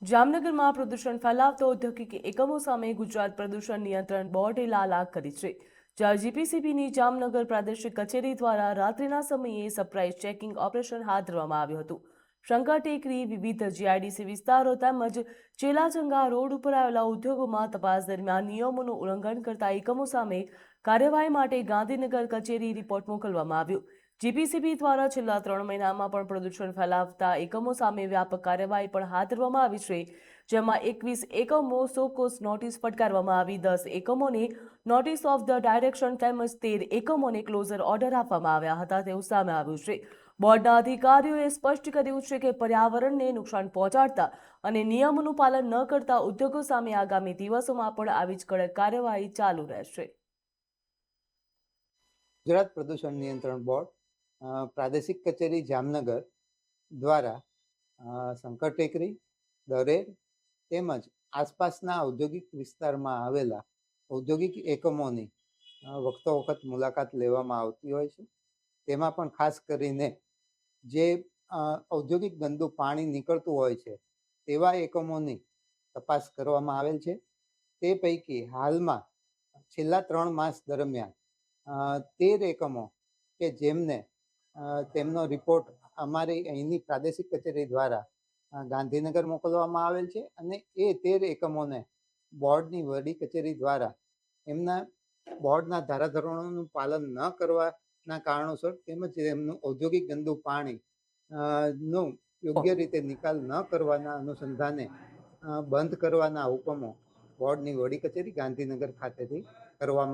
જામનગરમાં પ્રદૂષણ ફેલાવતો ઔદ્યોગિક એકમો સામે ગુજરાત પ્રદૂષણ નિયંત્રણ બોર્ડે લાલ આંખ કરી છે. જ્યાં જીપીસીબીની જામનગર પ્રાદેશિક કચેરી દ્વારા રાત્રિના સમયે સરપ્રાઇઝ ચેકિંગ ઓપરેશન હાથ ધરવામાં આવ્યું હતું. શંકા ટેકરી, વિવિધ જીઆઈડીસી વિસ્તારો તેમજ ચેલાચંગા રોડ ઉપર આવેલા ઉદ્યોગોમાં તપાસ દરમિયાન નિયમોનું ઉલ્લંઘન કરતા એકમો સામે કાર્યવાહી માટે ગાંધીનગર કચેરી રિપોર્ટ મોકલવામાં આવ્યો. જીપીસીબી દ્વારા છેલ્લા 3 મહિનામાં પણ પ્રદૂષણ ફેલાવતા એકમો સામે વ્યાપક કાર્યવાહી પણ હાથ ધરવામાં આવી છે. જેમાં 21 એકમો સોકોસ નોટિસ ફટકારવામાં આવી, 10 એકમોને નોટિસ ઓફ ધ ડાયરેક્શન તેમજ 13 એકમોને ક્લોઝર ઓર્ડર આપવામાં આવ્યા હતા તેવું સામે આવ્યું છે. બોર્ડના અધિકારીઓએ સ્પષ્ટ કર્યું છે કે પર્યાવરણને નુકસાન પહોંચાડતા અને નિયમોનું પાલન ન કરતા ઉદ્યોગો સામે આગામી દિવસોમાં પણ આવી જ કડક કાર્યવાહી ચાલુ રહેશે. ગુજરાત પ્રદૂષણ નિયંત્રણ બોર્ડ પ્રાદેશિક કચેરી જામનગર દ્વારા શંકર ટેકરી, દરેર તેમજ આસપાસના ઔદ્યોગિક વિસ્તારમાં આવેલા ઔદ્યોગિક એકમોની વખતો વખત મુલાકાત લેવામાં આવતી હોય છે. તેમાં પણ ખાસ કરીને જે ઔદ્યોગિક ગંદુ પાણી નીકળતું હોય છે તેવા એકમોની તપાસ કરવામાં આવેલ છે. તે પૈકી હાલમાં છેલ્લા 3 માસ દરમિયાન 13 એકમો કે જેમને તેમનો રિપોર્ટ અમારી અહીંની પ્રાદેશિક કચેરી દ્વારા ગાંધીનગર મોકલવામાં આવેલ છે અને એ 13 એકમોને બોર્ડની વડી કચેરી દ્વારા એમના બોર્ડના ધારાધોરણોનું પાલન ન કરવાના કારણોસર તેમજ એમનું ઔદ્યોગિક ગંદુ પાણી નું યોગ્ય રીતે નિકાલ ન કરવાના અનુસંધાને બંધ કરવાના હુકમો બોર્ડની વડી કચેરી ગાંધીનગર ખાતેથી કરવામાં